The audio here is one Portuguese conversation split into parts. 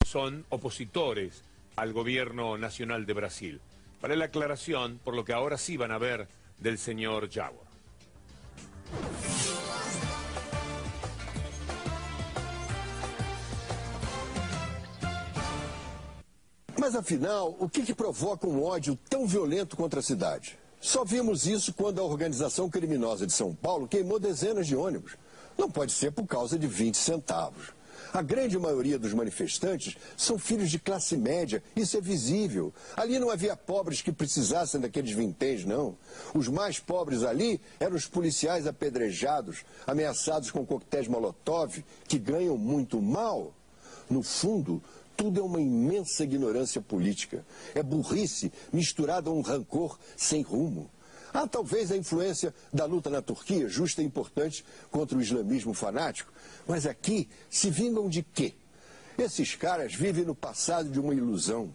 son opositores al gobierno nacional de Brasil. Vale la aclaración por lo que ahora sí van a ver del señor Jaguar. Mas afinal, o que provoca um ódio tão violento contra a cidade? Só vimos isso quando a organização criminosa de São Paulo queimou dezenas de ônibus. Não pode ser por causa de 20 centavos. A grande maioria dos manifestantes são filhos de classe média, isso é visível. Ali não havia pobres que precisassem daqueles vinténs, não. Os mais pobres ali eram os policiais apedrejados, ameaçados com coquetéis Molotov, que ganham muito mal. No fundo, tudo é uma imensa ignorância política. É burrice misturada a um rancor sem rumo. Há talvez a influência da luta na Turquia, justa e importante, contra o islamismo fanático. Mas aqui se vingam de quê? Esses caras vivem no passado de uma ilusão.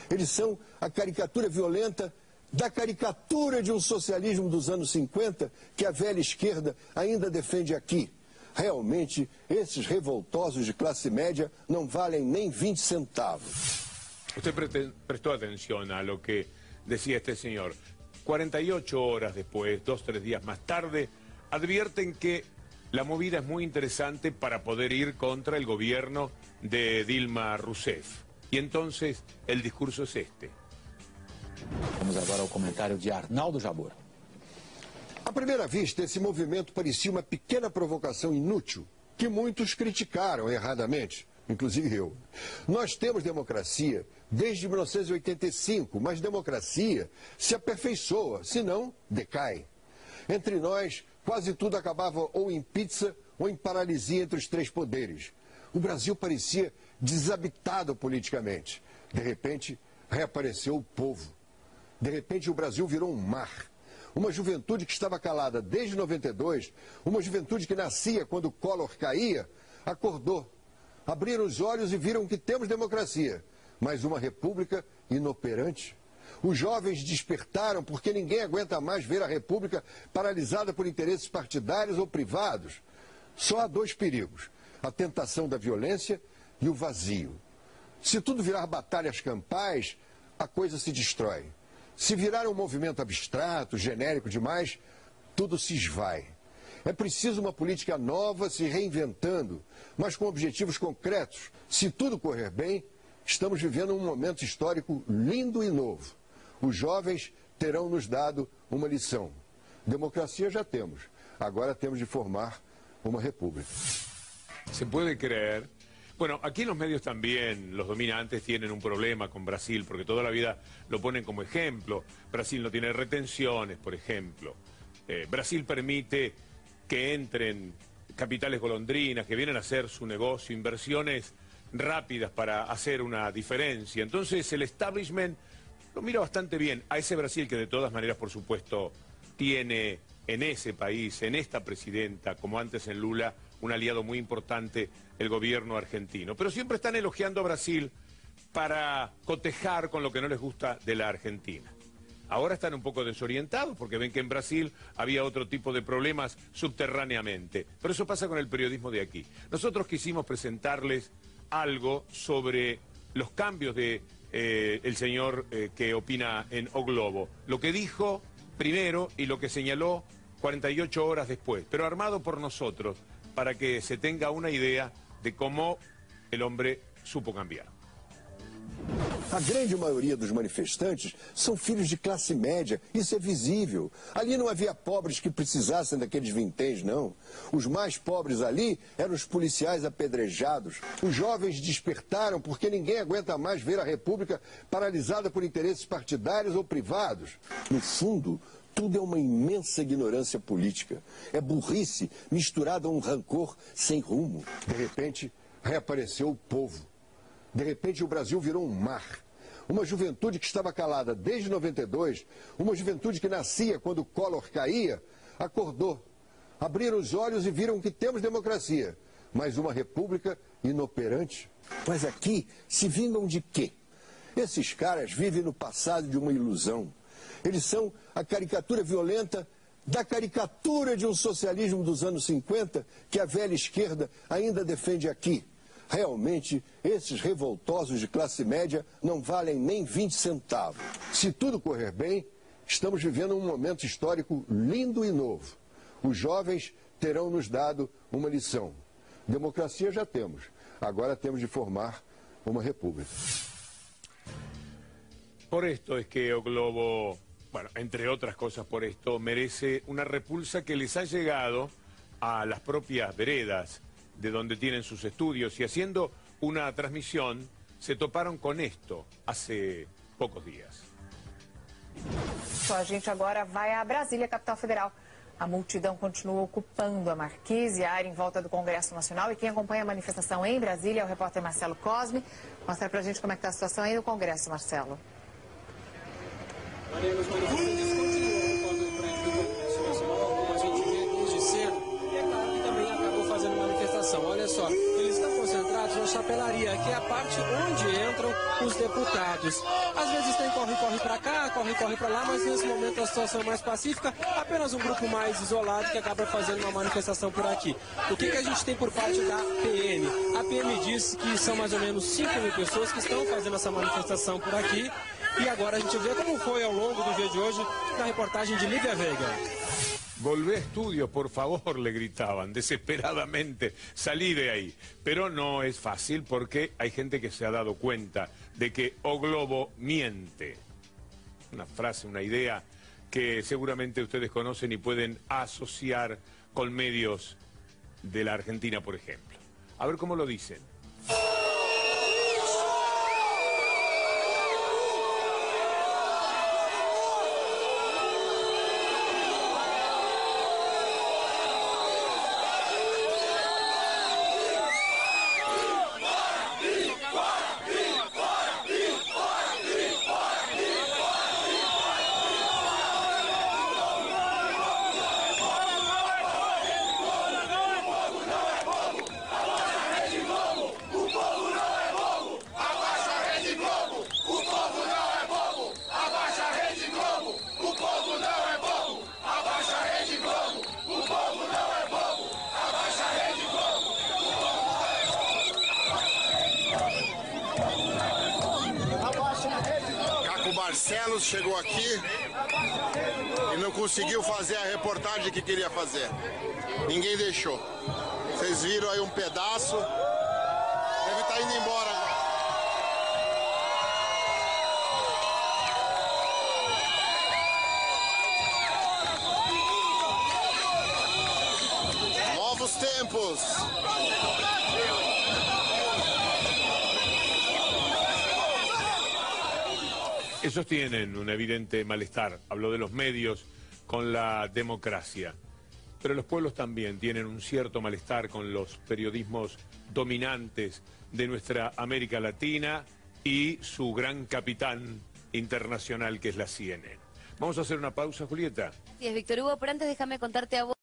Eles são a caricatura violenta da caricatura de um socialismo dos anos 50 que a velha esquerda ainda defende aqui. Realmente, esses revoltosos de classe média não valem nem 20 centavos. Usted prestó atención a lo que decía este señor. 48 horas después, 2-3 días más tarde, advierten que la movida es muy interesante para poder ir contra el gobierno de Dilma Rousseff. Y entonces el discurso es este. Vamos agora ao comentário de Arnaldo Jabor. À primeira vista, esse movimento parecia uma pequena provocação inútil, que muitos criticaram erradamente, inclusive eu. Nós temos democracia desde 1985, mas democracia se aperfeiçoa, senão decai. Entre nós, quase tudo acabava ou em pizza ou em paralisia entre os três poderes. O Brasil parecia desabitado politicamente. De repente, reapareceu o povo. De repente, o Brasil virou um mar. Uma juventude que estava calada desde 92, uma juventude que nascia quando o Collor caía, acordou. Abriram os olhos e viram que temos democracia, mas uma república inoperante. Os jovens despertaram porque ninguém aguenta mais ver a república paralisada por interesses partidários ou privados. Só há dois perigos, a tentação da violência e o vazio. Se tudo virar batalhas campais, a coisa se destrói. Se virar um movimento abstrato, genérico demais, tudo se esvai. É preciso uma política nova se reinventando, mas com objetivos concretos. Se tudo correr bem, estamos vivendo um momento histórico lindo e novo. Os jovens terão nos dado uma lição. Democracia já temos, agora temos de formar uma república. ¿Se puede creer? Bueno, aquí en los medios también los dominantes tienen un problema con Brasil, porque toda la vida lo ponen como ejemplo. Brasil no tiene retenciones, por ejemplo. Brasil permite que entren capitales golondrinas, que vienen a hacer su negocio, inversiones rápidas para hacer una diferencia. Entonces el establishment lo mira bastante bien a ese Brasil que de todas maneras, por supuesto, tiene en ese país, en esta presidenta, como antes en Lula, un aliado muy importante, el gobierno argentino. Pero siempre están elogiando a Brasil para cotejar con lo que no les gusta de la Argentina. Ahora están un poco desorientados porque ven que en Brasil había otro tipo de problemas subterráneamente. Pero eso pasa con el periodismo de aquí. Nosotros quisimos presentarles algo sobre los cambios de el señor que opina en O Globo. Lo que dijo primero y lo que señaló 48 horas después, pero armado por nosotros, para que se tenga una idea de cómo el hombre supo cambiar. A grande maioria dos manifestantes são filhos de classe média, isso é visível. Ali não havia pobres que precisassem daqueles vinténs, não. Os mais pobres ali eram os policiais apedrejados. Os jovens despertaram porque ninguém aguenta mais ver a república paralisada por interesses partidários ou privados. No fundo, tudo é uma imensa ignorância política. É burrice misturada a um rancor sem rumo. De repente, reapareceu o povo. De repente, o Brasil virou um mar. Uma juventude que estava calada desde 92, uma juventude que nascia quando o Collor caía, acordou. Abriram os olhos e viram que temos democracia, mas uma república inoperante. Mas aqui se vingam de quê? Esses caras vivem no passado de uma ilusão. Eles são a caricatura violenta da caricatura de um socialismo dos anos 50 que a velha esquerda ainda defende aqui. Realmente, esses revoltosos de classe média não valem nem 20 centavos. Se tudo correr bem, estamos vivendo um momento histórico lindo e novo. Os jovens terão nos dado uma lição. Democracia já temos. Agora temos de formar uma república. Por esto es que O Globo, bueno, entre otras cosas por esto, merece una repulsa que les ha llegado a las propias veredas de donde tienen sus estudios, y haciendo una transmisión se toparon con esto hace pocos días. A gente agora vai a Brasília, capital federal. A multidão continua ocupando a Marquise e a área em volta do Congresso Nacional. E quem acompanha a manifestação em Brasília é o repórter Marcelo Cosme. Mostra pra gente como é que está a situação aí no Congresso, Marcelo. Maria, os manifestantes continuam no prédio do Congresso Nacional, como a gente vê desde cedo. E é claro que também acabou fazendo manifestação. Olha só, eles estão concentrados na chapelaria, que é a parte onde entram os deputados. Às vezes tem corre-corre para cá, corre-corre para lá, mas nesse momento a situação é mais pacífica. Apenas um grupo mais isolado que acaba fazendo uma manifestação por aqui. O que a gente tem por parte da PM? A PM disse que são mais ou menos 5.000 pessoas que estão fazendo essa manifestação por aqui. E agora a gente vê como foi ao longo do dia de hoje na reportagem de Lívia Veiga. Volvé a estudios, por favor, le gritaban desesperadamente, salí de ahí. Pero no es fácil porque hay gente que se ha dado cuenta de que O Globo miente. Una frase, una idea que seguramente ustedes conocen y pueden asociar con medios de la Argentina, por ejemplo. A ver cómo lo dicen. Marcelo chegou aqui e não conseguiu fazer a reportagem que queria fazer. Ninguém deixou. Vocês viram aí um pedaço. Deve estar indo embora agora. Novos tempos. Ellos tienen un evidente malestar, hablo de los medios, con la democracia. Pero los pueblos también tienen un cierto malestar con los periodismos dominantes de nuestra América Latina y su gran capitán internacional que es la CNN. Vamos a hacer una pausa, Julieta. Sí, es Víctor Hugo, pero antes déjame contarte a vos.